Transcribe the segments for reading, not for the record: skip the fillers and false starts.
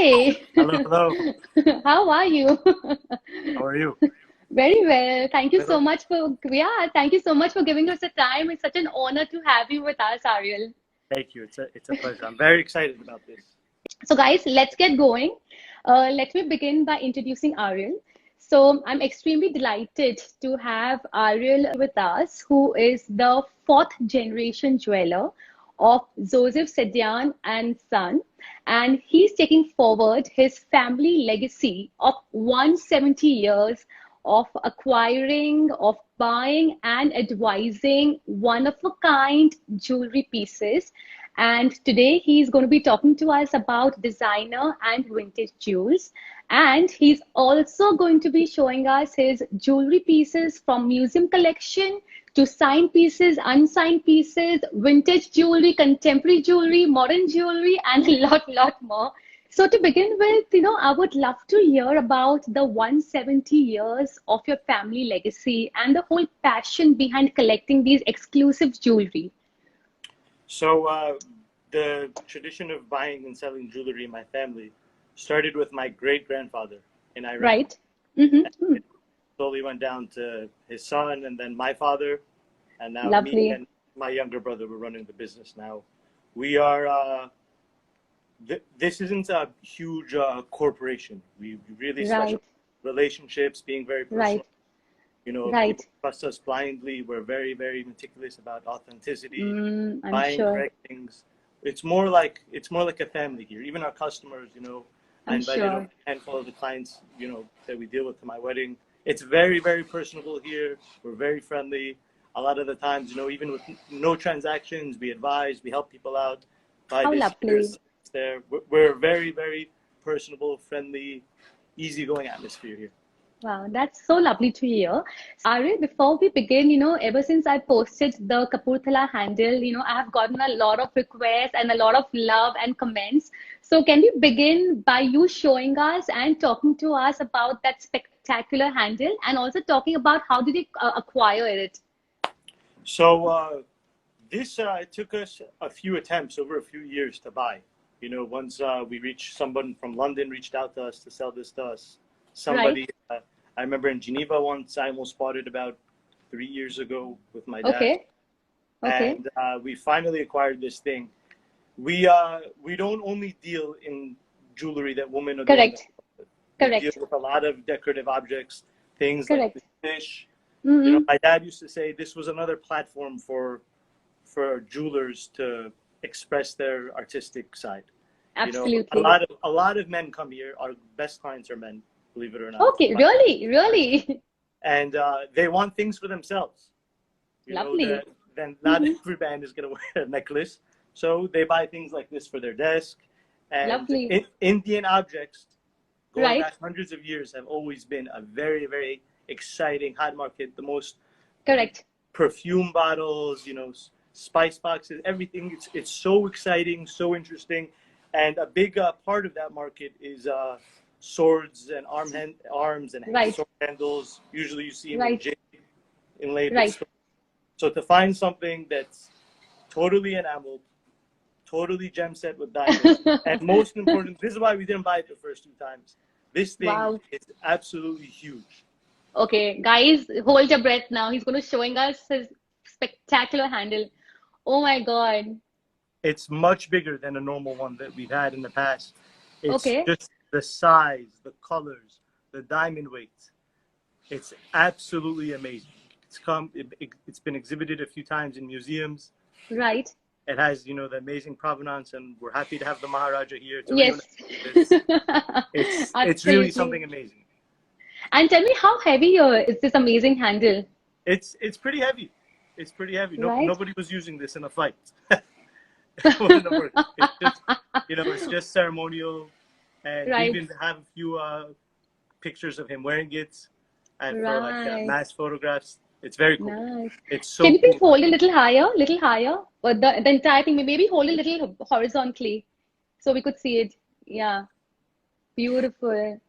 Hi. Hello, hello. How are you? How are you? Very well. Thank you so Hello. much for, yeah, thank you so much for giving us the time. It's such an honor to have you with us, Ariel. Thank you. It's a pleasure. I'm very excited about this. So, guys, let's get going. Let me begin by introducing Ariel. So, I'm extremely delighted to have Ariel with us, who is the fourth generation jeweler of Joseph Saidian and Son, and he's taking forward his family legacy of 170 years of acquiring, of buying, and advising one of a kind jewelry pieces. And today he's going to be talking to us about designer and vintage jewels. And he's also going to be showing us his jewelry pieces from museum collection to signed pieces, unsigned pieces, vintage jewelry, contemporary jewelry, modern jewelry, and a lot more. So to begin with, I would love to hear about the 170 years of your family legacy and the whole passion behind collecting these exclusive jewelry. So, the tradition of buying and selling jewelry in my family started with my great grandfather in Iran. Right. And Mm-hmm. it slowly went down to his son, and then my father, and now me Lovely. and my younger brother were running the business now. We are. This isn't a huge corporation. We really specialize Right. in relationships, being very Right. personal. You know, people Right. trust us blindly. We're very, very meticulous about authenticity, I'm buying sure. correct things. It's more like a family here. Even our customers, I I'm invited a sure. handful of the clients, that we deal with to my wedding. It's very, very personable here. We're very friendly. A lot of the times, even with no transactions, we advise, we help people out. Buy How this here, lovely. there. We're very, very personable, friendly, easygoing atmosphere here. Wow, that's so lovely to hear. Ari, before we begin, ever since I posted the Kapurthala handle, I have gotten a lot of requests and a lot of love and comments. So can we begin by you showing us and talking to us about that spectacular handle and also talking about how did you acquire it? So this took us a few attempts over a few years to buy. Once someone from London reached out to us to sell this to us. Right. Somebody, I remember in Geneva once, I almost bought it about 3 years ago with my dad, Okay. Okay. and we finally acquired this thing. We don't only deal in jewelry that women adorn Correct. themselves with. We deal Correct. with a lot of decorative objects, things like the Correct. fish. Mm-hmm. My dad used to say this was another platform for jewelers to express their artistic side. A Absolutely. lot of men come here. Our best clients are men, believe it or not. Okay. Really? Really? And they want things for themselves. Lovely. That then not Mm-hmm. every man is going to wear a necklace, so they buy things like this for their desk. And Lovely. Indian objects, going Right. back hundreds of years, have always been a very, very exciting hot market. The most Correct. perfume bottles, spice boxes, everything. It's so exciting, so interesting, and a big part of that market is swords and arms and Right. sword handles. Usually, you see them in Right. jade inlaid with Right. stones. So to find something that's totally enameled, totally gem set with diamonds, and most important, this is why we didn't buy it the first two times. This thing Wow. is absolutely huge. Okay, guys, hold your breath now. He's going to showing us his spectacular handle. Oh my God. It's much bigger than a normal one that we've had in the past. It's Okay. just the size, the colors, the diamond weight. It's absolutely amazing. It's been exhibited a few times in museums. Right. It has, the amazing provenance, and we're happy to have the Maharaja here to Yes. reunite this. It's really something Absolutely. amazing. And tell me how heavy is this amazing handle, It's pretty heavy. It's pretty heavy. No, right? nobody was using this in a fight. It wouldn't have worked. It's just ceremonial, and we Right. even have a few pictures of him wearing it, and for like Right. mass photographs. It's very cool. Nice. It's Can so you please cool. hold it a little higher? Little higher? Or the entire thing, maybe hold it a little horizontally so we could see it. Yeah. Beautiful.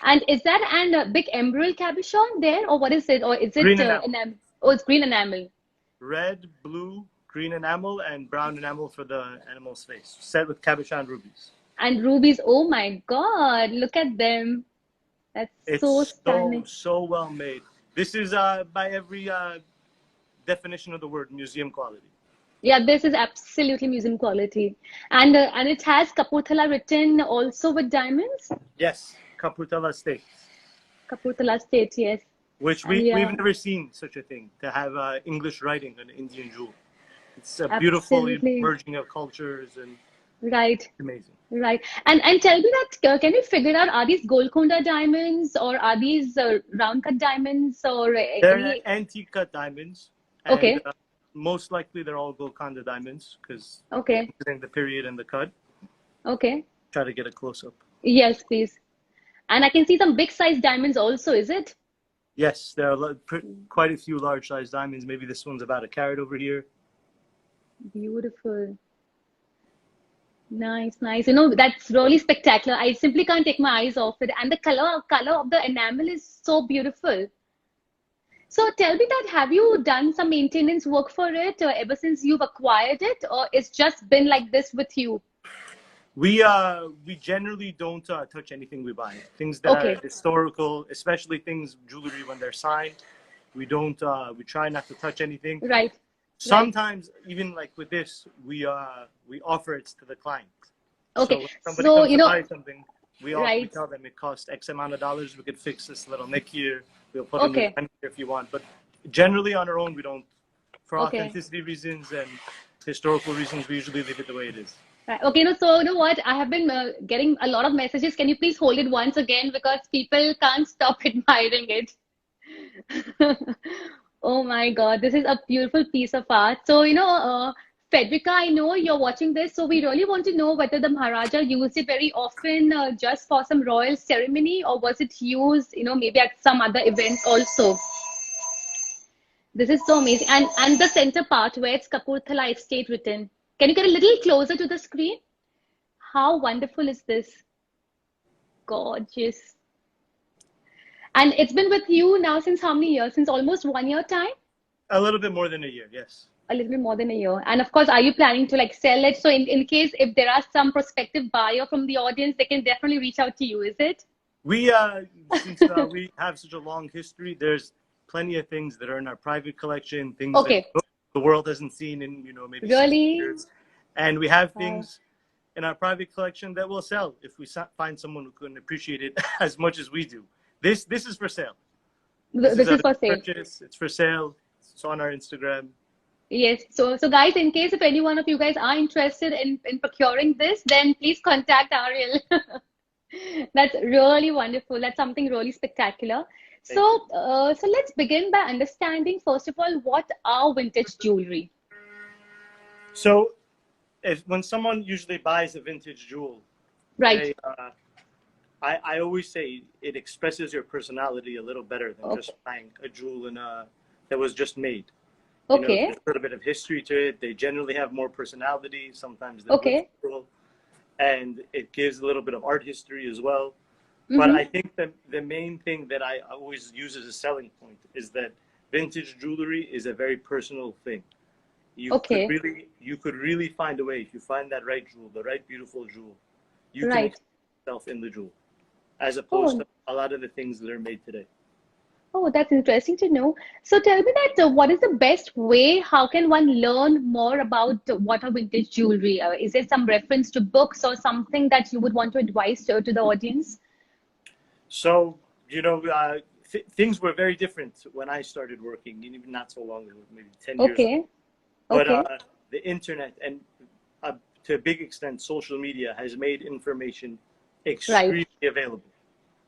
And is that and a big emerald cabochon there, or what is it? Or is it Green enamel, enamel? Oh, it's green enamel. red, blue, green enamel, and brown enamel for the animal's face, set with cabochon rubies. And rubies, oh my God, look at them. That's so It's stunning. so well made. This is by every definition of the word, museum quality. Yeah, this is absolutely museum quality. And it has Kapurthala written also with diamonds. Yes, Kapurthala steak, Kapurthala state, yes. which And we've yeah, never seen such a thing, to have English writing on an Indian jewel. It's a beautiful absolutely. merging of cultures and Right. amazing. Right. And tell me that can we figure out, are these Golconda diamonds or are these round cut diamonds or They're any? antique cut diamonds, and Okay. most likely they're all Golconda diamonds because Okay. considering the period and the cut. Okay. Try to get a close up. Yes, please. And I can see some big size diamonds also, is it? Yes, there are quite a few large size diamonds. Maybe this one's about a carat over here. Beautiful. Nice, nice. You know, that's really spectacular. I simply can't take my eyes off it. And the color of the enamel is so beautiful. So tell me that have you done some maintenance work for it ever since you've acquired it, or it's just been like this with you? We generally don't touch anything we buy. Things that are Okay, historical, especially things jewelry when they're signed. We try not to touch anything. right, right. Sometimes even like with this, we offer it to the client. So Okay, when somebody so comes to buy something, we right, tell them it costs X amount of dollars. We could fix this little nick here. We'll put a new okay, line here if you want. But generally on our own, we don't. For okay. authenticity reasons and historical reasons, we usually leave it the way it is. Right. Okay, no, so you know what? I have been getting a lot of messages. Can you please hold it once again because people can't stop admiring it. Oh my God, this is a beautiful piece of art. So, Federica, I know you're watching this, so we really want to know whether the Maharaja used it very often just for some royal ceremony, or was it used, maybe at some other events also. This is so amazing. And the center part where it's Kapurthala Estate written. Can you get a little closer to the screen? How wonderful is this? Gorgeous. And it's been with you now since how many years? Since almost 1 year time? A little bit more than a year, yes. A little bit more than a year. And of course, are you planning to like sell it? So in case if there are some prospective buyer from the audience, they can definitely reach out to you, is it? We since we have such a long history, there's plenty of things that are in our private collection, things that Okay. the world hasn't seen in maybe 60 Really? years, and we have Wow. things in our private collection that will sell if we find someone who can appreciate it as much as we do. This is for sale. This is This a is for sale. purchase. It's for sale. It's on our Instagram. Yes. So guys, in case if any one of you guys are interested in procuring this, then please contact Ariel. That's really wonderful. That's something really spectacular. Thank you. So let's begin by understanding, first of all, what are vintage jewelry? So, when someone usually buys a vintage jewel, Right. they, I always say it expresses your personality a little better than just Okay. buying a jewel that was just made. Okay. There's a little bit of history to it. They generally have more personality. Sometimes they're Okay. beautiful, and it gives a little bit of art history as well. But Mm-hmm. I think that the main thing that I always use as a selling point is that vintage jewelry is a very personal thing. Okay. You could really find a way if you find that right jewel, the right beautiful jewel, you can Right. express yourself in the jewel, as opposed Oh, to a lot of the things that are made today. oh, that's interesting to know. So tell me that what is the best way? How can one learn more about what are vintage jewelry? Is there some reference to books or something that you would want to advise to the audience? So, things were very different when I started working, even not so long ago, maybe 10 years ago. Okay. But Okay. the internet and to a big extent, social media has made information Right. extremely available.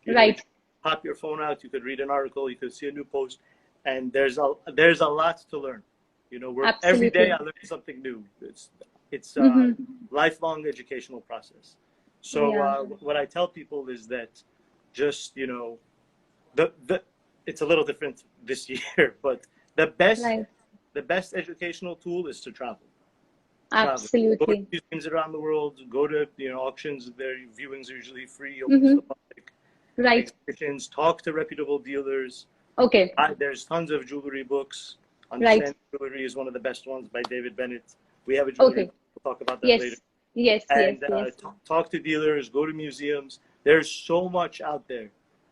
You Right. pop your phone out, you could read an article, you could see a new post, and there's a lot to learn. Every day I Absolutely. learn something new. It's a Mm-hmm. lifelong educational process. So Yeah. what I tell people is that just the it's a little different this year, but the best Right. the best educational tool is to travel. Go to Absolutely. museums around the world, go to auctions. Their viewings are usually free, open to Mm-hmm. the public. Right. Exhibitions, talk to reputable dealers. Okay. There's tons of jewelry books. Right. Unsigned Jewelry is one of the best ones by David Bennett. We have a jewelry Okay. book. We'll talk about that later. Yes. Yes, yes, and yes. talk to dealers, go to museums. There's so much out there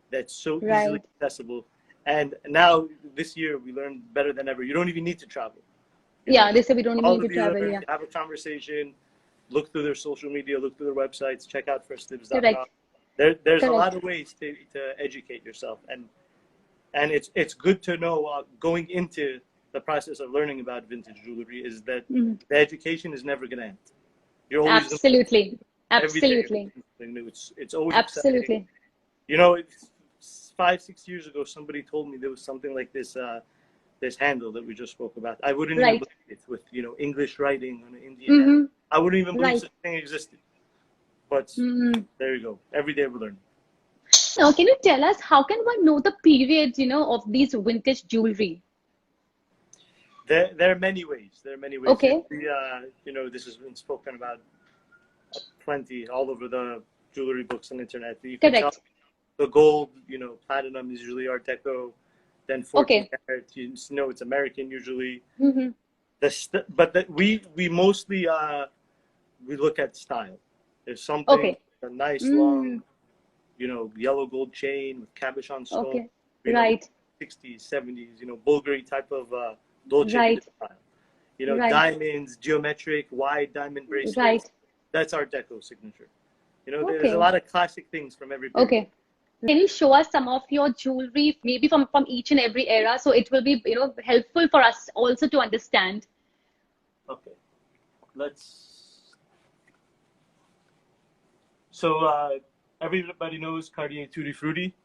that's so easily Right. accessible. And now this year we learned better than ever. You don't even need to travel. You Yeah, know, they say we don't even all need the to travel. dealers Yeah. have a conversation, look through their social media, look through their websites, check out firstdibs.com. Correct. There's a lot Correct. of ways to educate yourself, and it's good to know going into the process of learning about vintage jewelry is that Mhm. the education is never going to end. You're always going to Absolutely. every day you're Absolutely. learning something new. It's always exciting. Absolutely. You know, it's 5, 6 years ago, somebody told me there was something like this handle that we just spoke about. I wouldn't even Right. believe it with English writing on an Indian handle. Mm-hmm. I wouldn't even believe Right. such a thing existed. But Mm-hmm. there you go. Every day we're learning. Now, can you tell us how can one know the period, of these vintage jewelry? There are many ways. There are many ways. Okay. This has been spoken about plenty all over the jewelry books and internet. You can tell Correct. the gold, platinum is usually Art Deco, then 14 Okay. karat. It's American usually. Mm-hmm. We mostly we look at style. There's something Okay. a nice Mm. long, yellow gold chain with cabochon stone. Okay. You know, Right. 60s, 70s. Bulgari type of Dolce Vita Right. style. Right. Diamonds, geometric, wide diamond bracelets. Right. That's Art Deco signature. There's a Okay. lot of classic things from every period. Okay. Can you show us some of your jewelry, maybe from each and every era, so it will be, helpful for us also to understand. Okay, let's. So everybody knows Cartier Tutti Frutti.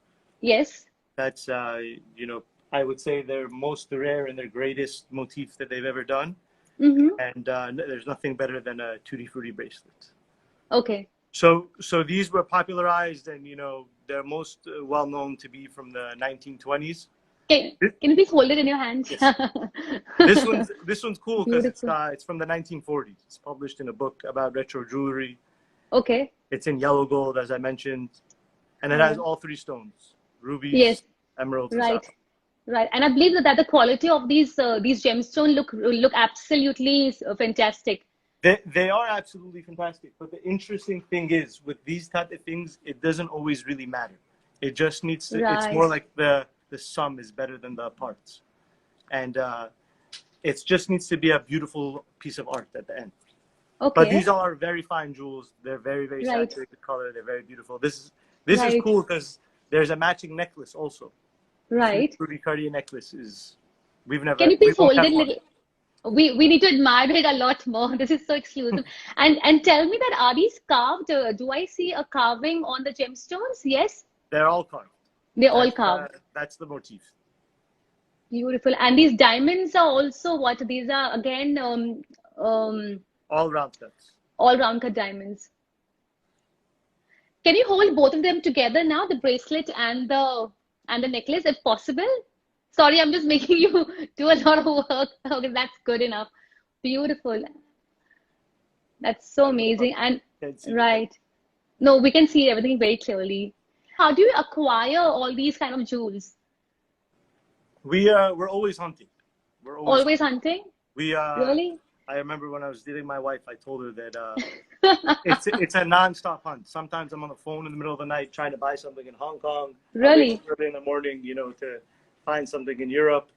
Yes. That's I would say their most rare and their greatest motif that they've ever done. Mm-hmm. And there's nothing better than a Tutti Frutti bracelet. Okay. So these were popularized, and they're most well known to be from the 1920s. Can, can you please hold it in your hand? Yes. This one's cool because Beautiful. it's from the 1940s. It's published in a book about retro jewelry. Okay. It's in yellow gold, as I mentioned, and it has Yeah. all three stones: rubies, Yes. emeralds, and Right. sapphires. Right. And I believe that the quality of these gemstones look absolutely fantastic. They are absolutely fantastic. But the interesting thing is, with these type of things, it doesn't always really matter. It just needs to. It's more Right. like the sum is better than the parts, and it just needs to be a beautiful piece of art at the end. But Okay. these are very fine jewels. They're very, very Right. saturated color. They're very beautiful. This is Right. cool because there's a matching necklace also. Right. Fruity Cartier necklace is. Can you We please won't hold have it one. little? We need to admire it a lot more. This is so exclusive. And tell me that are these carved? Do I see a carving on the gemstones? Yes, They're all carved. they're all That's carved. that's the motif. Beautiful. And these diamonds are also what? These are again All round cuts. all round cut diamonds. Can you hold both of them together now, the bracelet and the necklace, if possible? Sorry, I'm just making you do a lot of work. Okay, that's good enough. Beautiful. That's so amazing. And Can't see the right. No, we can see everything very clearly. How do you acquire all these kind of jewels? we're always hunting. We're always Always hunting? we Really? I remember when I was dating my wife, I told her that it's a non-stop hunt. Sometimes I'm on the phone in the middle of the night trying to buy something in Hong Kong. I wake Really? up early in the morning, to find something in Europe.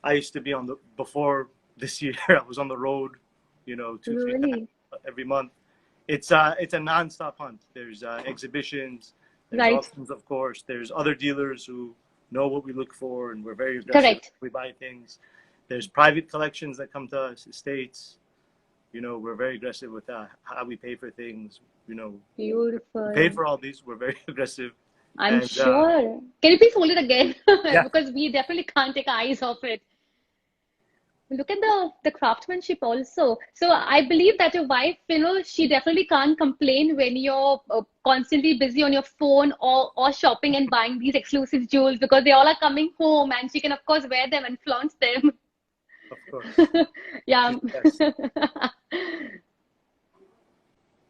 I used to be before this year. I was on the road, 2, 3 times Really? every month. It's a non-stop hunt. There's exhibitions, there's Right. auctions, of course. There's other dealers who know what we look for, and we're very aggressive. Correct. We buy things. There's private collections that come to us, estates. We're very aggressive with how we pay for things. Pay Beautiful. for all these. We're very aggressive, I'm and sure. Can you please hold it again? yeah, Because we definitely can't take our eyes off it. Look at the craftsmanship also. So I believe that your wife, she definitely can't complain when you're constantly busy on your phone or shopping and buying these exclusive jewels because they all are coming home and she can of course wear them and flaunt them. of course, Yeah. she's the best.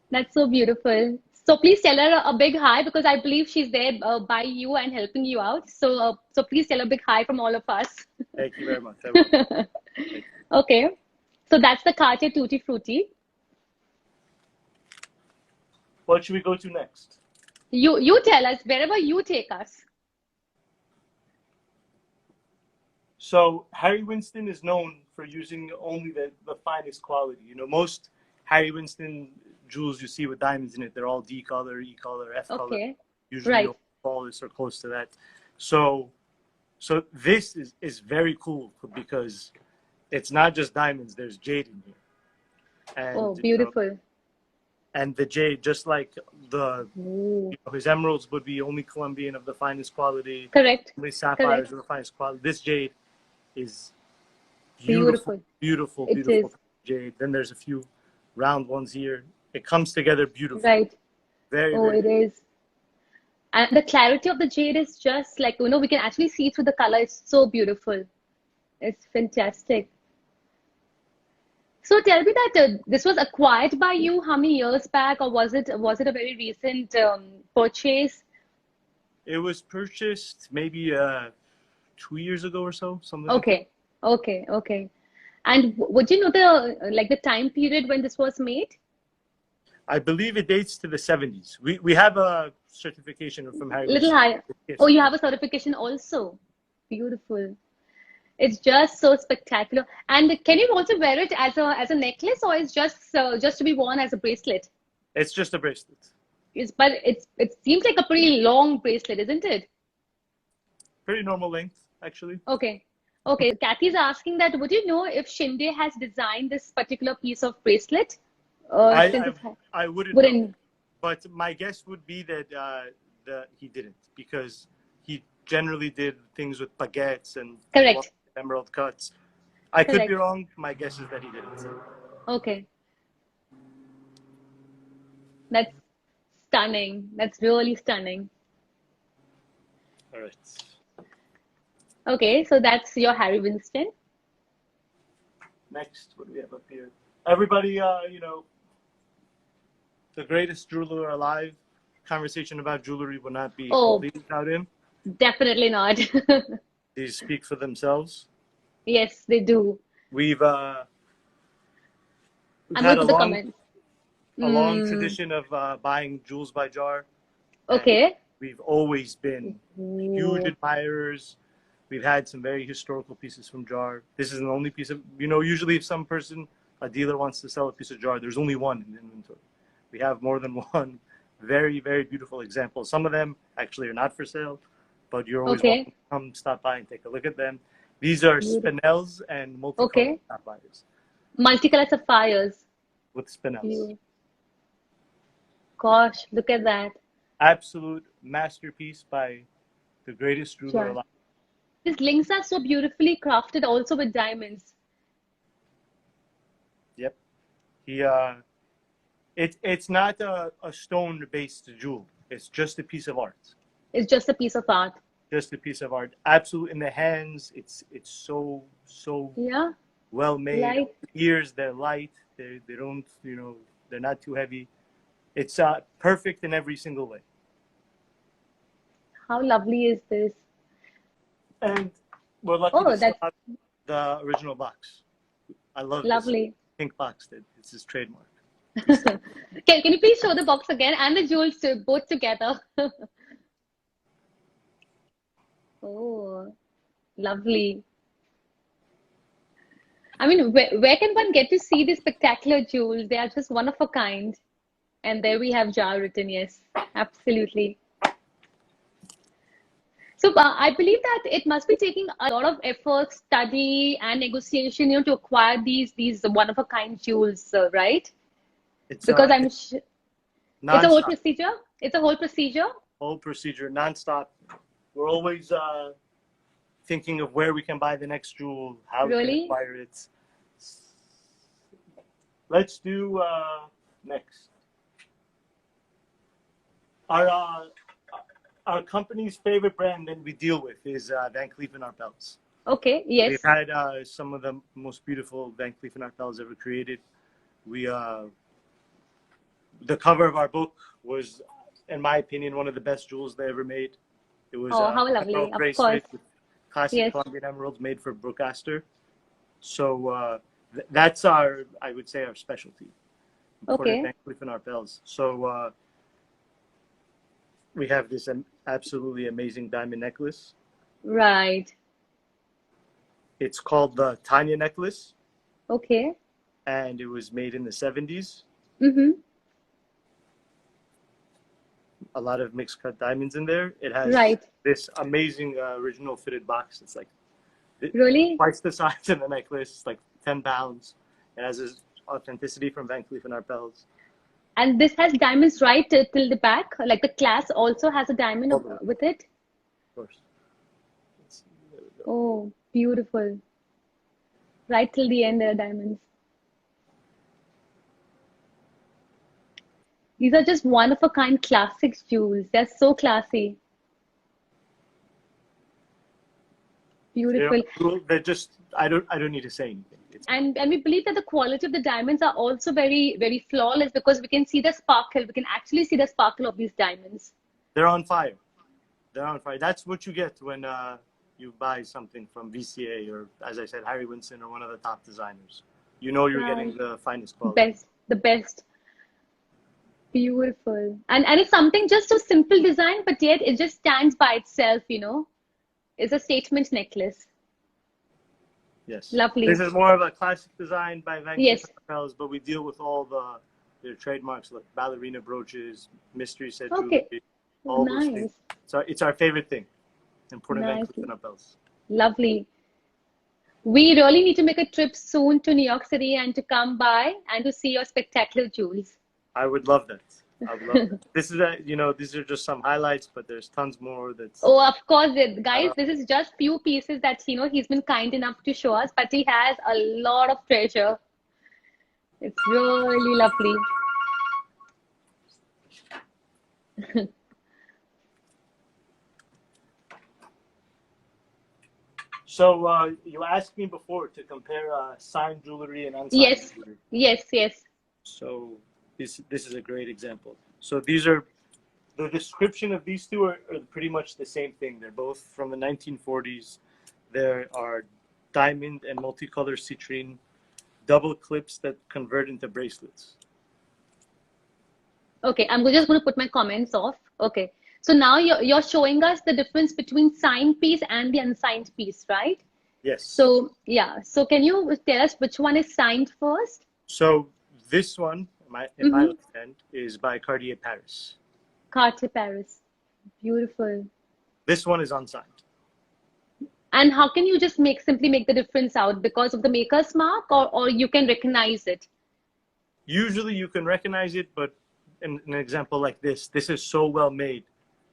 That's so beautiful. So please tell her a big hi because I believe she's there by you and helping you out. So please tell her a big hi from all of us. Thank you very much. I will. Thank you. Okay. So that's the Cartier Tutti Frutti. What should we go to next? You tell us wherever you take us. So Harry Winston is known for using only the finest quality. You know, most Harry Winston jewels you see with diamonds in it, they're all D color, E color, F color, Okay. usually Right. flawless or close to that. So this is very cool because it's not just diamonds. There's jade in here, and Oh, beautiful. and the jade, just like the Ooh. his emeralds would be only Colombian of the finest quality, Correct. only sapphires Correct. of the finest quality. This jade is beautiful, Beautiful. beautiful, It beautiful is. jade. Then there's a few round ones here. It comes together beautifully. Right. Very, Oh, very. it is. And the clarity of the jade is just like, we can actually see through the color. It's so beautiful. It's fantastic. So tell me that this was acquired by you how many years back, or was it a very recent purchase? It was purchased maybe 2 years ago or so, something like that. Okay, okay, okay. And would you know the like the time period when this was made? I believe it dates to the 70s. We have a certification from Harry Little Winston. higher. Yes. Oh, you have a certification also. Beautiful. It's just so spectacular. And can you also wear it as a necklace, or is just to be worn as a bracelet? It's just a bracelet. But it seems like a pretty long bracelet, isn't it? Pretty normal length, actually. Okay. Okay. Kathy's asking that would you know if Shinde has designed this particular piece of bracelet? I Since I, it's I wouldn't know, wouldn't. but my guess would be that he didn't, because he generally did things with baguettes and Correct. emerald cuts. I could be Correct. wrong. My guess is that he didn't. Okay. That's stunning. That's really stunning. All right. Okay, so that's your Harry Winston. Next, what do we have up here? Everybody, the greatest jeweler alive. Conversation about jewelry will not be Oh, complete without him. definitely not. These speak for themselves. Yes, they do. We've we've I'm had going a to the long comments. a long Mm, tradition of buying jewels by jar, and okay. we've always been huge Ooh, admirers. We've had some very historical pieces from jar. This is the only piece of, usually if a dealer wants to sell a piece of jar, there's only one in the inventory. We have more than one very, very beautiful example. Some of them actually are not for sale, but you're always welcome okay. to come stop by and take a look at them. These are Beautiful. spinels and multicolored Okay. sapphires Multicolored sapphires. with spinels. You, gosh, look at that. Absolute masterpiece by the greatest jeweler Yeah. alive. These links are so beautifully crafted also with diamonds. Yep. He it's not a stone based jewel. It's just a piece of art. It's just a piece of art. Just a piece of art. Absolute in the hands. It's so Yeah. well made. Light. Ears, they're light. They don't, they're not too heavy. It's perfect in every single way. How lovely is this? And we're lucky Oh, to still that's have the original box. I love this lovely. pink box. It's his trademark. Can you please show the box again and the jewels too, both together? Oh, lovely. I mean, where can one get to see these spectacular jewels? They are just one of a kind. And there we have Jar written, yes, absolutely. So I believe that it must be taking a lot of effort, study, and negotiation, to acquire these one of a kind jewels, right? It's Because I'm it's sh it's a whole nonstop. procedure. It's a whole procedure. Whole procedure nonstop. We're always thinking of where we can buy the next jewel, how we can Really? acquire it. Let's do next. Our uh, our company's favorite brand that we deal with is Van Cleef and Arpels. Okay. We've Yes. had some of the most beautiful Van Cleef and Arpels ever created. We the cover of our book was, in my opinion, one of the best jewels they ever made. It was Oh, a how emerald lovely. Of course. bracelet with classic Yes. Colombian emeralds made for Brooke Astor. So that's I would say, our specialty. Imported Okay. Van Cleef and Arpels. So We have this absolutely amazing diamond necklace. Right. It's called the Tanya necklace, Okay. and it was made in the 70s. Mm-hmm. A lot of mixed cut diamonds in there. It has Right. this amazing original fitted box. It's like Really? twice the size of the necklace. It's like 10 pounds. It has this authenticity from Van Cleef & Arpels. And this has diamonds right till the back. Like the clasp also has a diamond All the way, of with it. course. Let's see. There we go. Oh, beautiful. Right till the end, there are diamonds. These are just one of a kind classic jewels. They're so classy. Beautiful. They're just. I don't need to say anything. And we believe that the quality of the diamonds are also very, very flawless because we can see the sparkle. We can actually see the sparkle of these diamonds. They're on fire. They're on fire. That's what you get when you buy something from VCA or, as I said, Harry Winston or one of the top designers. You know you're getting the finest quality. The best. Beautiful. And it's something just so simple design, but yet it just stands by itself, you know. It's a statement necklace. Yes. Lovely. This is more of a classic design by Van Cleef Yes. & Arpels, but we deal with all their trademarks like ballerina brooches, mystery set Okay. jewelry, all those Nice. things. So it's our favorite thing, importing Van Nicely. Cleef & Arpels. Lovely. We really need to make a trip soon to New York City and to come by and to see your spectacular jewels. I would love that. I would love that. This is these are just some highlights, but there's tons more. Oh, of course, guys, this is just few pieces that, you know, he's been kind enough to show us, but he has a lot of treasure. It's really lovely. So you asked me before to compare signed jewelry and unsigned Yes, jewelry. yes. So this is a great example. So these are the description of these two are pretty much the same thing. They're both from the 1940s. There are diamond and multicolor citrine double clips that convert into bracelets. Okay, I'm just going to put my comments off. Okay, so now you're showing us the difference between signed piece and the unsigned piece, right? Yes. So yeah, so can you tell us which one is signed first? So this one, in my opinion, is by Cartier Paris. Cartier Paris. Beautiful. This one is unsigned. And how can you just simply make the difference out because of the maker's mark, or you can recognize it? Usually you can recognize it, but in an example like this is so well made.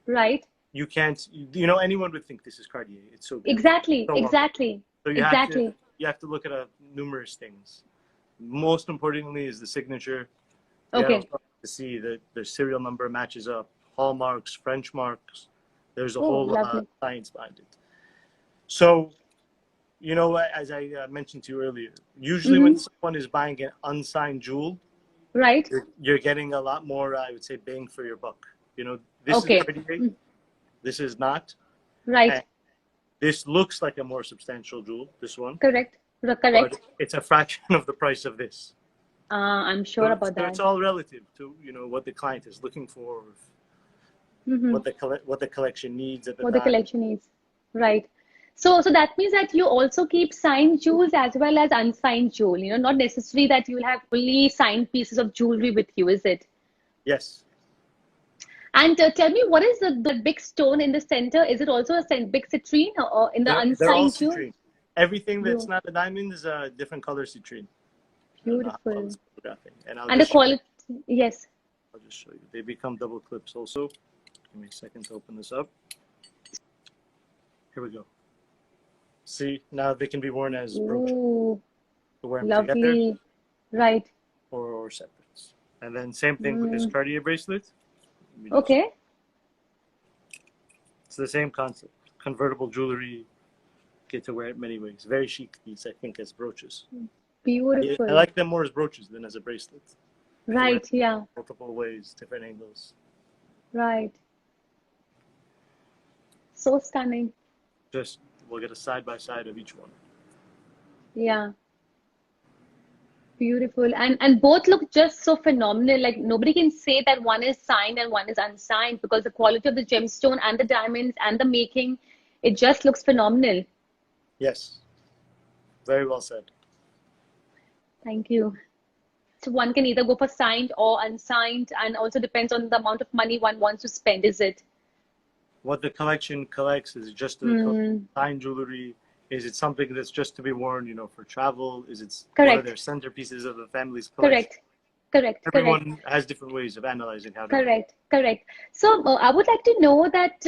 Right. You can't, anyone would think this is Cartier. It's so good. Exactly, So exactly. So exactly. You have to look at numerous things. Most importantly is the signature. Okay. To see that the serial number matches up, hallmarks, French marks. There's a Oh, whole lovely. science behind it. So, as I mentioned to you earlier, usually when someone is buying an unsigned jewel, Right. you're getting a lot more, I would say, bang for your buck. This Okay. is Cartier. This is not. Right. And this looks like a more substantial jewel, this one. Correct. Correct. But it's a fraction of the price of this. I'm sure about So that. it's all relative to what the client is looking for, what the collection needs at the What time. the collection needs. Right. So that means that you also keep signed jewels as well as unsigned jewel. Not necessary that you'll have only signed pieces of jewelry with you, is it? Yes. And tell me, what is the big stone in the center? Is it also a big citrine or in the They're all unsigned jewel? citrine. Everything that's not a diamond is a different color citrine. Beautiful. And And the quality, yes. I'll just show you. They become double clips also. Give me a second to open this up. Here we go. See, now they can be worn as brooches. Ooh, To wear them together lovely. Right. or separate. And then same thing with this Cartier bracelet. Okay. It's the same concept. Convertible jewelry. Get to wear it many ways. Very chic, these, I think, as brooches. Beautiful. I like them more as brooches than as a bracelet. Right, yeah. Multiple ways, different angles. Right. So stunning. We'll get a side by side of each one. Yeah. Beautiful. And both look just so phenomenal. Like nobody can say that one is signed and one is unsigned because the quality of the gemstone and the diamonds and the making, it just looks phenomenal. Yes, very well said. Thank you. So one can either go for signed or unsigned, and also depends on the amount of money one wants to spend, is it? What the collection collects is just the Hmm. fine jewelry. Is it something that's just to be worn, for travel? Is it one of their Correct. centerpieces of the family's collection? Correct. Correct. Correct. Everyone has different ways of analyzing how to. Correct, correct. So I would like to know that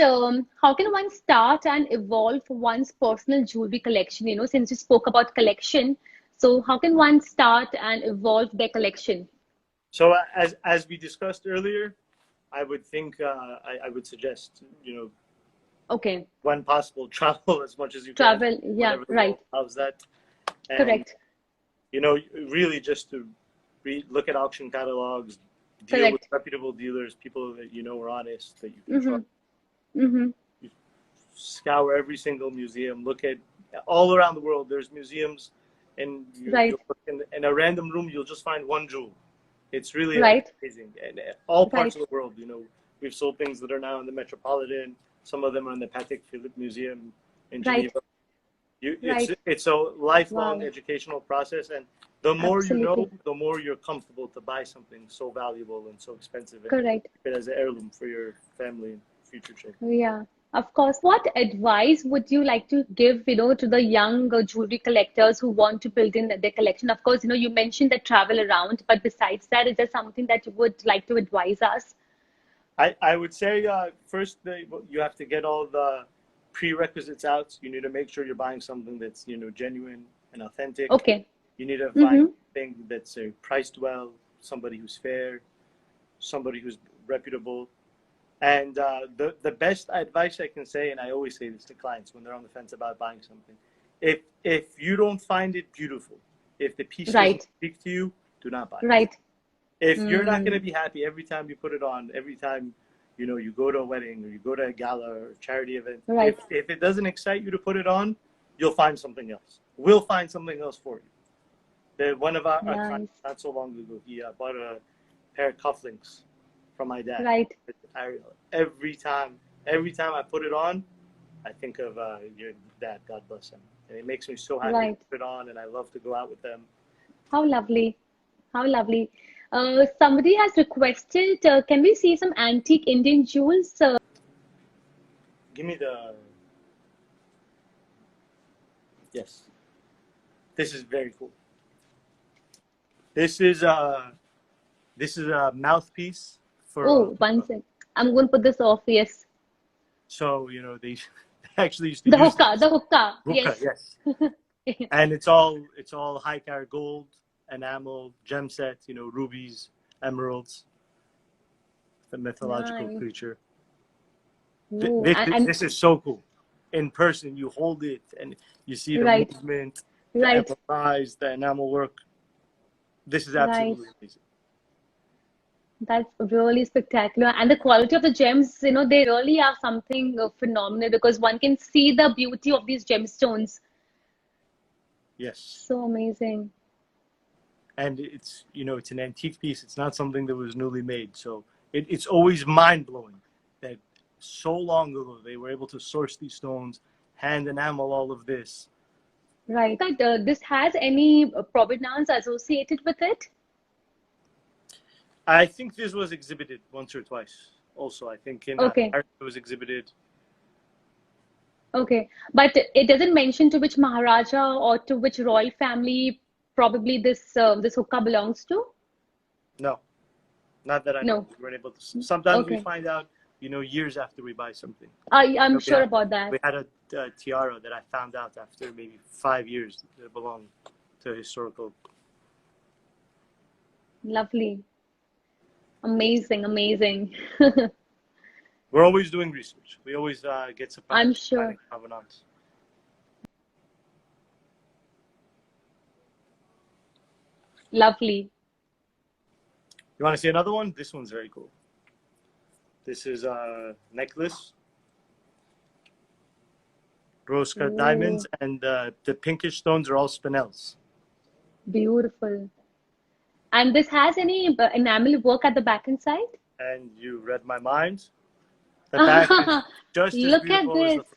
how can one start and evolve one's personal jewelry collection? Since you spoke about collection, so how can one start and evolve their collection? So as we discussed earlier, I would think I would suggest Okay, when possible travel as much as you can, travel. Yeah, whenever the right. world allows that, and Correct, really just to look at auction catalogs, deal with correct. reputable dealers, people that are honest, that you can Mm-hmm. trust. Mm-hmm. You scour every single museum, look at all around the world. There's museums, and Right, you'll look in a random room, you'll just find one jewel. It's really right, amazing. And all parts right, of the world, we've sold things that are now in the Metropolitan. Some of them are in the Patek Philippe Museum in right, Geneva. It's right. it's a lifelong Wow, educational process, and the more you know, absolutely. the more you're comfortable to buy something so valuable and so expensive, and Correct. keep it as an heirloom for your family and future children. Yeah, of course. What advice would you like to give, to the young jewelry collectors who want to build in their collection? Of course, you mentioned that travel around, but besides that, is there something that you would like to advise us? I would say first you have to get all the prerequisites out. You need to make sure you're buying something that's genuine and authentic. Okay. You need to find Mm-hmm. something that's priced well, somebody who's fair, somebody who's reputable. And the best advice I can say, and I always say this to clients when they're on the fence about buying something, if you don't find it beautiful, if the piece doesn't Right. speak to you, do not buy it. Right. If you're not going to Mm. be happy every time you put it on, every time you go to a wedding or you go to a gala or charity event, Right. if it doesn't excite you to put it on, you'll find something else. We'll find something else for you. One of our clients Nice. not so long ago, he bought a pair of cufflinks from my dad, Right. Ariel. Every time I put it on, I think of your dad. God bless him. And it makes me so happy to Right. put it on, and I love to go out with them. How lovely. How lovely. Somebody has requested, can we see some antique Indian jewels? Give me the yes. This is very cool. This is a mouthpiece for Oh, one sec. I'm going to put this off. Yes. so they actually used to The use hookah, this the hookah. hookah, Yes. yes, and it's all high carat gold, enamel, gem set, rubies, emeralds, the mythological Nice. creature. Oh, This is so cool. In person, you hold it and you see the right, movement, the right, emerald eyes, the enamel work. This is right. absolutely amazing. That's really spectacular. And the quality of the gems, they really are something phenomenal because one can see the beauty of these gemstones. Yes. So amazing. And it's an antique piece. It's not something that was newly made. So it's always mind-blowing that so long ago they were able to source these stones, hand enamel all of this. Right. That this has any provenance associated with it? I think this was exhibited once or twice. Also, I think in Okay. Paris it was exhibited. Okay. But it doesn't mention to which Maharaja or to which royal family probably this hookah belongs to? No, not that I know. No. We weren't able to. Sometimes we Okay. find out, years after we buy something. I'm We sure had about that. we had a tiara that I found out after maybe 5 years that belonged to historical. Lovely. Amazing, amazing. We're always doing research. We always get surprised I'm sure. finding provenance. Lovely. You want to see another one? This one's very cool. This is a necklace, rose cut Oh, diamonds, and the pinkish stones are all spinels. beautiful. And this has any enamel work at the back and side? And you read my mind. The back is just as Look at beautiful as this. the front.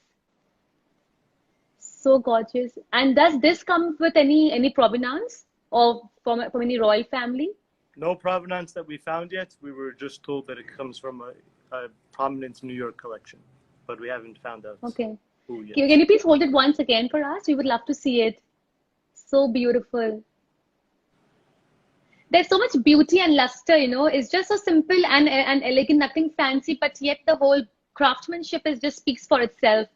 So gorgeous. And does this come with any provenance or from any royal family? No provenance that we found yet. We were just told that it comes from a prominent New York collection, but we haven't found out Okay. who yet. Can you please hold it once again for us? We would love to see it. So beautiful. There's so much beauty and luster, you know. It's just so simple and elegant, nothing fancy, but yet the whole craftsmanship is just speaks for itself.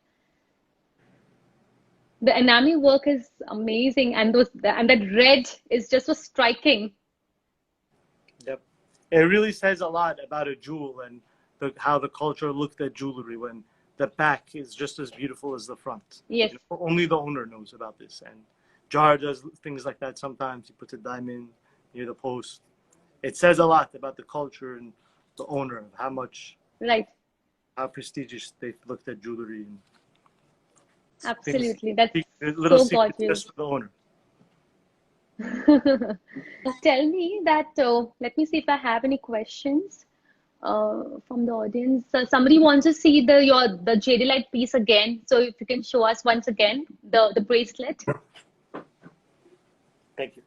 The enamel work is amazing, and that red is just so striking. Yep. It really says a lot about a jewel and how the culture looked at jewelry when the back is just as beautiful as the front. Yes. You know, only the owner knows about this. And Jar does things like that sometimes. He puts a diamond near the post. It says a lot about the culture and the owner, of Right. how prestigious they looked at jewelry. And Absolutely. That's little so secret gorgeous. just for the owner. Tell me that, let me see if I have any questions from the audience. Somebody wants to see the jade light piece again. So if you can show us once again the bracelet. Thank you.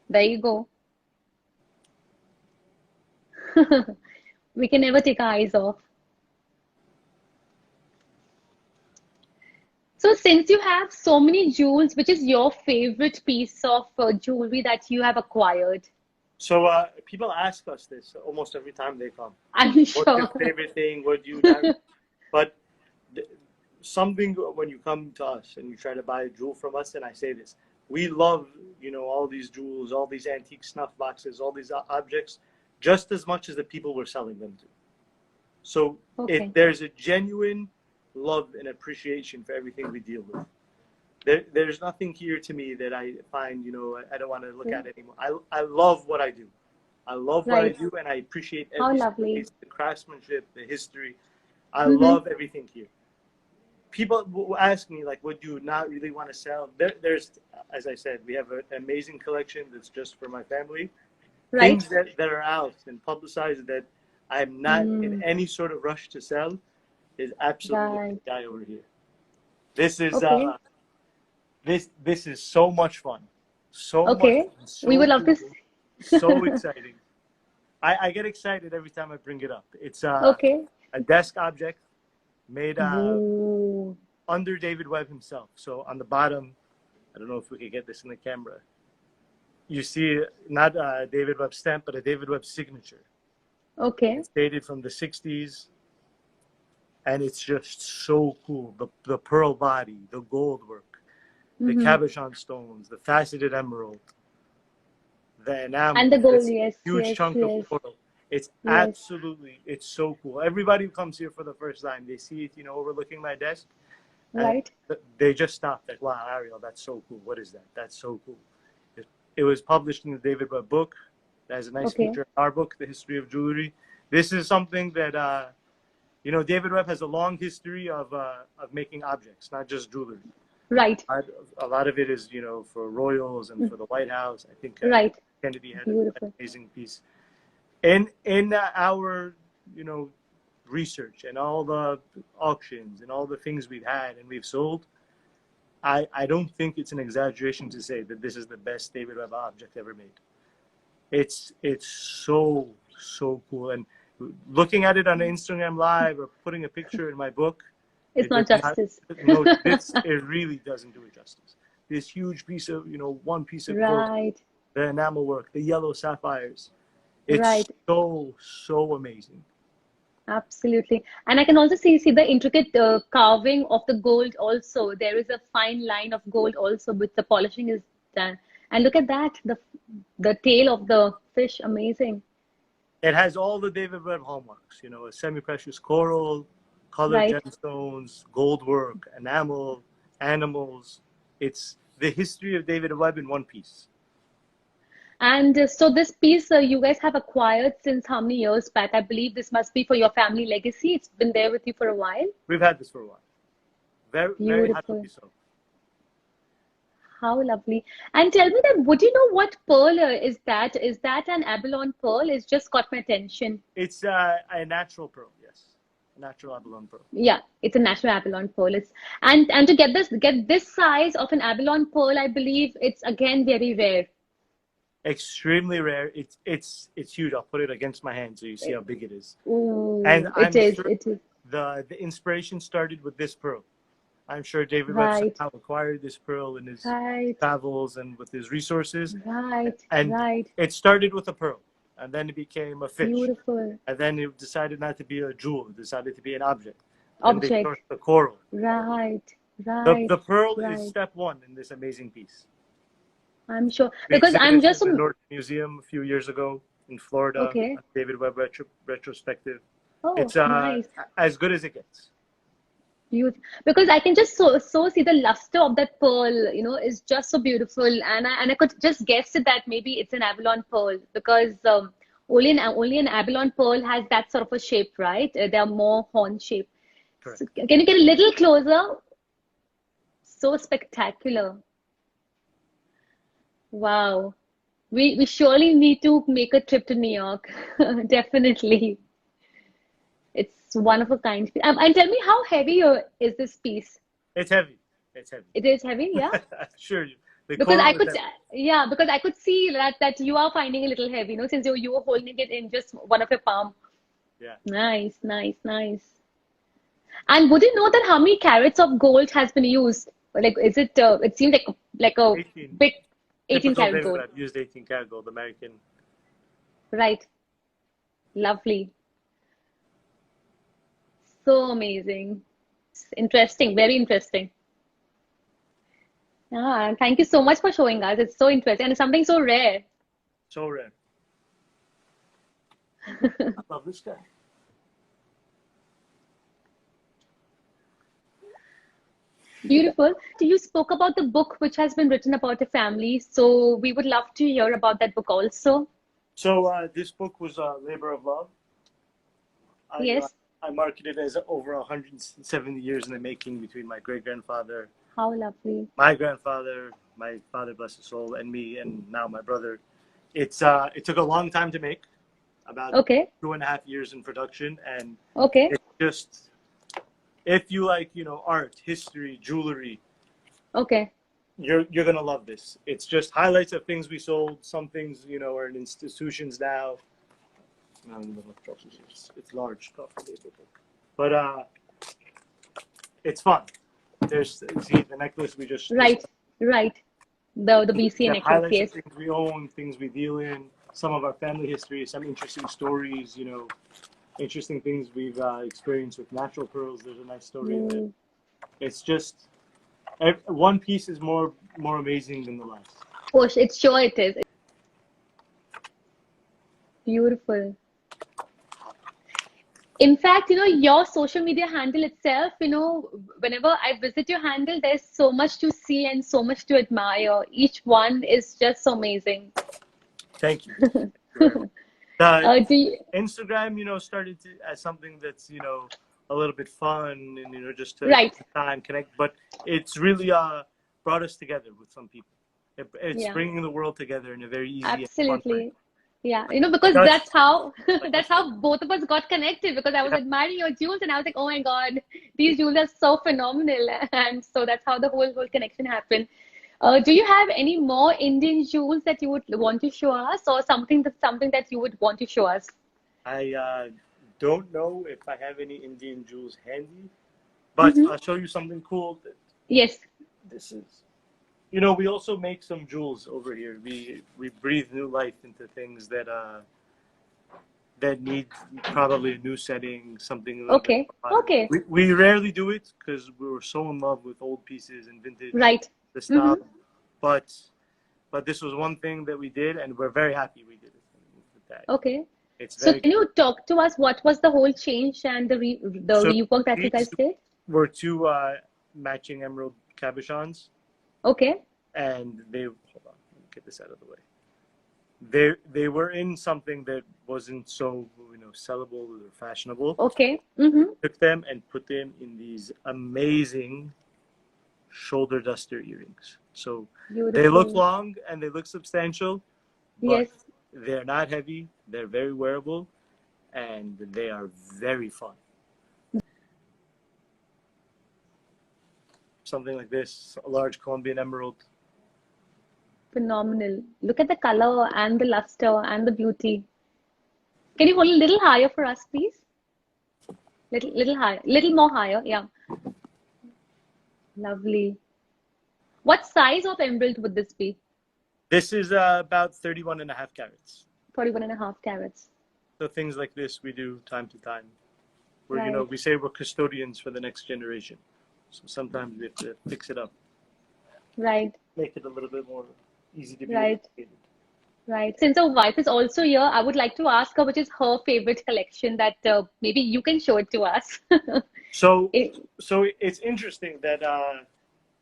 There you go. We can never take our eyes off. So since you have so many jewels, which is your favorite piece of jewelry that you have acquired? So people ask us this almost every time they come. I'm What's your sure. favorite thing? What do you But something when you come to us and you try to buy a jewel from us, and I say this, we love, all these jewels, all these antique snuff boxes, all these objects, just as much as the people we're selling them to. So Okay. there's a genuine love and appreciation for everything we deal with. There's nothing here to me that I find, I don't want to look at anymore. I love what I do. I love what I Right. do, and I appreciate How every single lovely. piece, the craftsmanship, the history. I Mm-hmm. love everything here. People will ask me, like, would you not really want to sell? There's, as I said, we have an amazing collection that's just for my family. Right. Things that are out and publicized that I'm not in any sort of rush to sell is absolutely Right. the guy over here. This is Okay. this is so much fun. So much Okay. fun. We So would love to. cool. So exciting. I get excited every time I bring it up. It's a Okay. desk object made Ooh. under David Webb himself. So on the bottom, I don't know if we could get this in the camera. You see not a David Webb stamp, but a David Webb signature. Okay. It's dated from the 60s, and it's just so cool. The pearl body, the gold work, the Mm-hmm. cabochon stones, the faceted emerald, the enamel, And the gold, this yes, huge yes, chunk yes, of coral. It's yes. it's so cool. Everybody who comes here for the first time, they see it, overlooking my desk, and Right. they just stop like, wow, Ariel, that's so cool. What is that? That's so cool. It was published in the David Webb book. That has a nice Okay. feature in our book, The History of Jewelry. This is something that, David Webb has a long history of making objects, not just jewelry. Right. A lot of it is, for royals and for the White House. I think Right. Kennedy had an Beautiful. amazing piece. In our, research and all the auctions and all the things we've had and we've sold, I don't think it's an exaggeration to say that this is the best David Webb object ever made. It's so cool, and looking at it on Instagram Live or putting a picture in my book, It's not does justice. it really doesn't do it justice. This huge piece of one piece of gold, Right. the enamel work, the yellow sapphires. It's Right. so amazing. Absolutely. And I can also see the intricate carving of the gold also. There is a fine line of gold also, which the polishing is done. And look at that, the tail of the fish, amazing. It has all the David Webb hallmarks, a semi-precious coral, colored Right. gemstones, gold work, enamel, animals. It's the history of David Webb in one piece. And so this piece you guys have acquired since how many years back? I believe this must be for your family legacy. It's been there with you for a while. We've had this for a while. Very Beautiful. happily so. How lovely. And tell me that, would you know what pearl is that? Is that an abalone pearl? It's just caught my attention. It's a natural pearl, yes. A natural abalone pearl. Yeah, it's a natural abalone pearl. It's and to get this size of an abalone pearl, I believe it's again very rare. Extremely rare. It's huge. I'll put it against my hand so you see how big it is. And Ooh, it I'm is. sure It is. the inspiration started with this pearl. I'm sure David Webb Right, somehow acquired this pearl in his right, travels and with his resources. right, And right. it started with a pearl, and then it became a fish. Beautiful And then it decided not to be a jewel, it decided to be an object. Then they object. sourced the coral. Right, The right, pearl is right. step one in this amazing piece. I'm sure We because I'm exhibited just in the Norton Museum a few years ago in Florida, okay. a David Webb retrospective. Oh, It's nice. as good as it gets. Beautiful. Because I can just so see the luster of that pearl, is just so beautiful, and I could just guess it that maybe it's an abalone pearl because only an abalone pearl has that sort of a shape, right? They are more horn shape. So, Correct. can you get a little closer? So spectacular. Wow. We surely need to make a trip to New York. Definitely. It's one of a kind. And tell me, how heavy is this piece? It's heavy. It's heavy. It is heavy, yeah? Sure. The Because I coral is could, heavy. yeah, because I could see that you are finding a little heavy, since you were holding it in just one of your palm. Yeah. Nice, nice, nice. And would you know that how many carats of gold has been used? Like, is it? It seems like a 18. big 18 Typical karat David gold, Webb used 18 karat gold, American. right? Lovely, so amazing, interesting, very interesting. Thank you so much for showing us. It's so interesting and it's something so rare. So rare. I love this guy. Beautiful. So you spoke about the book which has been written about a family. So we would love to hear about that book also. So this book was a labor of love. I uh, Yes. I market it as over 170 years in the making between my great grandfather, How lovely. my grandfather, my father, bless his soul, and me, and now my brother. It took a long time to make, about Okay. 2.5 years in production, and Okay. it's just, if you like, art, history, jewelry, Okay. you're gonna love this. It's just highlights of things we sold. Some things, are in institutions now. It's large, but it's fun. See the necklace we just Right. Right. The BCA the necklace. highlights of Yes. things we own, things we deal in, some of our family history, some interesting stories. Interesting things we've experienced with natural pearls. There's a nice story in it. Mm. It's just one piece is more amazing than the last. Oh, it's sure it is. Beautiful. In fact, your social media handle itself, whenever I visit your handle, there's so much to see and so much to admire. Each one is just so amazing. Thank you. Thank you very much. The Do you, Instagram, started as something that's, a little bit fun and, just to right. time connect, but it's really brought us together with some people. It's Yeah, bringing the world together in a very easy and fun way. absolutely. Yeah, because Like us, that's how like that's us. how both of us got connected because I was Yeah. admiring your jewels and I was like, oh my God, these jewels are so phenomenal. And so that's how the whole connection happened. Do you have any more Indian jewels that you would want to show us, or something that you would want to show us? I don't know if I have any Indian jewels handy, but Mm-hmm. I'll show you something cool. Yes. This is, we also make some jewels over here. We breathe new life into things that need probably a new setting, something a little bit Okay. more modern. Okay. We rarely do it because we were so in love with old pieces and vintage, Right. the Mm-hmm. style. But this was one thing that we did, and we're very happy we did it with that. Okay. It's So very can you talk to us? What was the whole change and the so. rework that you These guys did? were two matching emerald cabochons, Okay. and hold on, let me get this out of the way. They were in something that wasn't so sellable or fashionable. Okay. Mm-hmm. Took them and put them in these amazing shoulder duster earrings. So Beautiful. they look long and they look substantial, but Yes. they're not heavy. They're very wearable, and they are very fun. Something like this, a large Colombian emerald. Phenomenal. Look at the color and the luster and the beauty. Can you hold a little higher for us, please? Little higher, little more higher. Yeah. Lovely. What size of emerald would this be? This is about 31.5 carats. 41.5 carats. So things like this we do time to time. Where, Right. we say we're custodians for the next generation. So sometimes we have to fix it up, Right. make it a little bit more easy to be Right. educated. Right. Since our wife is also here, I would like to ask her which is her favorite collection that maybe you can show it to us. So, It- so it's interesting that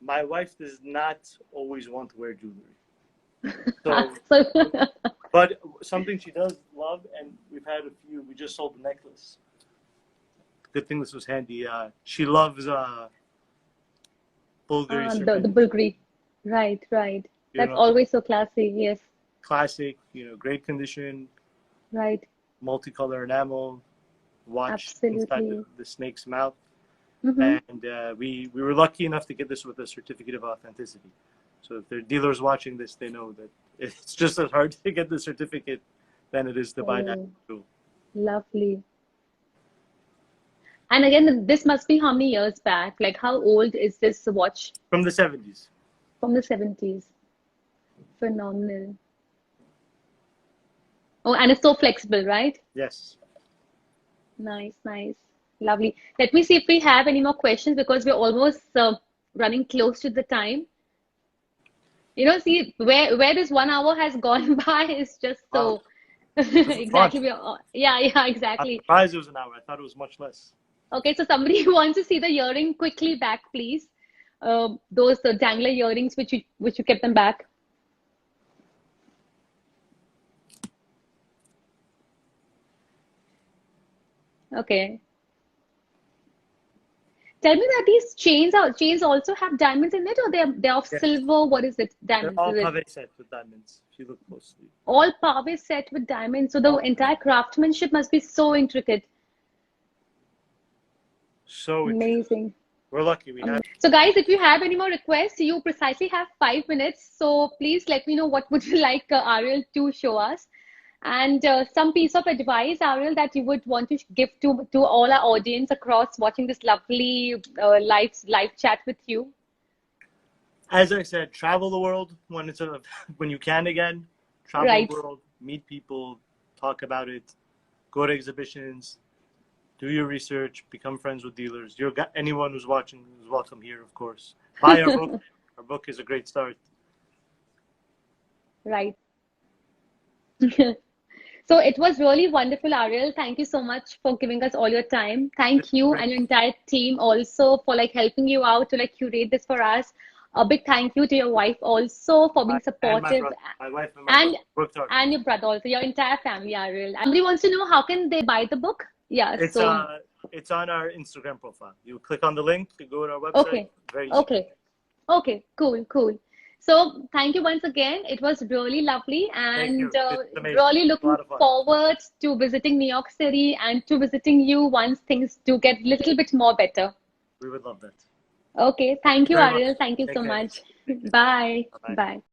my wife does not always want to wear jewelry. So, so, but something she does love, and we've had a few. We just sold the necklace. Good thing this was handy. She loves Bulgari the serpenti. Bulgari. Right, right. That's always so classy. Yes. Classic, great condition, Right. multicolor enamel, watch inside Absolutely. the snake's mouth. Mm-hmm. And we were lucky enough to get this with a certificate of authenticity. So if there are dealers watching this, they know that it's just as hard to get the certificate than it is to buy that Oh, tool. lovely. And again, this must be how many years back? Like, how old is this watch? From the 70s. From the 70s. Phenomenal. Oh, and it's so flexible, right? Yes. Nice, nice. Lovely. Let me see if we have any more questions because we're almost running close to the time. See where this 1 hour has gone by is just Wow. so This was fun. exactly. Yeah, I'm exactly. surprised it was an hour. I thought it was much less. Okay, so somebody who wants to see the earring quickly back, please. Those dangler earrings which you kept them back. Okay. Tell me that these chains also have diamonds in it, or they're of Yes. silver. What is it? They're Diamonds, all is it? pave set with diamonds, if you look closely. All pave set with diamonds. So the All entire craftsmanship must be so intricate. so Amazing. we're lucky. We have So guys, if you have any more requests, you precisely have 5 minutes. So please let me know what would you like Ariel to show us. And some piece of advice, Ariel, that you would want to give to all our audience across watching this lovely live chat with you. as I said, travel the world when when you can again. Travel Right. the world, meet people, talk about it, go to exhibitions, do your research, become friends with dealers. Anyone who's watching is welcome here, of course. Buy our book. Our book is a great start. Right. So it was really wonderful, Ariel. Thank you so much for giving us all your time. Thank you and your entire team also for helping you out to curate this for us. A big thank you to your wife also for being And my supportive, brother, my wife and my and brother worked hard. and your brother also, your entire family, Ariel. And somebody wants to know how can they buy the book? Yeah, It's on our Instagram profile. You click on the link, you go to our website. okay, Very easy. okay, cool. So thank you once again. It was really lovely, Thank you. and It's amazing. really It's a looking lot of fun. forward to visiting New York City and to visiting you once things do get a little bit more better. We would love that. Okay, thank you, Very much. Ariel. Thank you Take so care. much. Bye. Bye-bye. Bye.